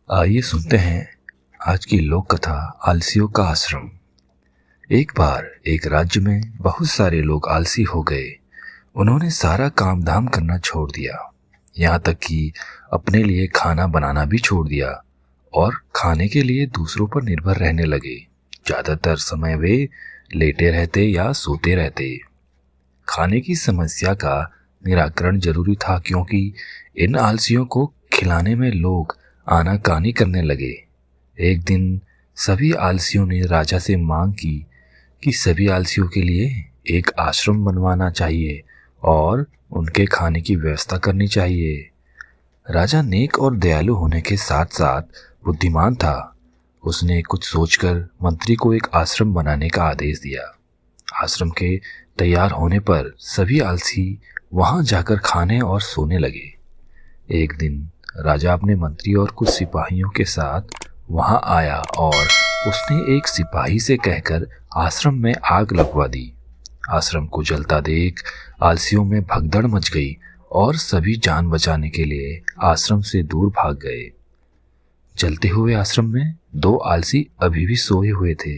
आइए सुनते हैं आज की लोक कथा आलसियों का आश्रम। एक बार एक राज्य में बहुत सारे लोग आलसी हो गए। उन्होंने सारा काम धाम करना छोड़ दिया, यहाँ तक कि अपने लिए खाना बनाना भी छोड़ दिया और खाने के लिए दूसरों पर निर्भर रहने लगे। ज़्यादातर समय वे लेटे रहते या सोते रहते। खाने की समस्या का निराकरण जरूरी था, क्योंकि इन आलसियों को खिलाने में लोग आनाकानी करने लगे। एक दिन सभी आलसियों ने राजा से मांग की कि सभी आलसियों के लिए एक आश्रम बनवाना चाहिए और उनके खाने की व्यवस्था करनी चाहिए। राजा नेक और दयालु होने के साथ साथ बुद्धिमान था। उसने कुछ सोचकर मंत्री को एक आश्रम बनाने का आदेश दिया। आश्रम के तैयार होने पर सभी आलसी वहां जाकर खाने और सोने लगे। एक दिन राजा अपने मंत्री और कुछ सिपाहियों के साथ वहां आया और उसने एक सिपाही से कहकर आश्रम में आग लगवा दी। आश्रम को जलता देख आलसियों में भगदड़ मच गई और सभी जान बचाने के लिए आश्रम से दूर भाग गए। जलते हुए आश्रम में दो आलसी अभी भी सोए हुए थे।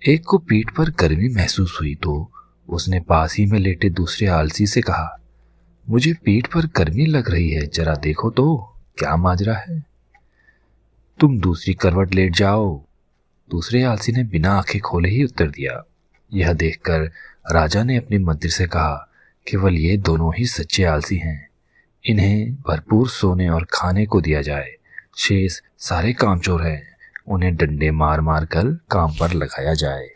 एक को पीठ पर गर्मी महसूस हुई तो उसने पास ही में लेटे दूसरे आलसी से कहा, मुझे पीठ पर गर्मी लग रही है, जरा देखो तो क्या माजरा है। तुम दूसरी करवट लेट जाओ, दूसरे आलसी ने बिना आंखें खोले ही उत्तर दिया। यह देखकर राजा ने अपने मंत्री से कहा, केवल ये दोनों ही सच्चे आलसी हैं, इन्हें भरपूर सोने और खाने को दिया जाए। शेष सारे कामचोर हैं, उन्हें डंडे मार मार कर काम पर लगाया जाए।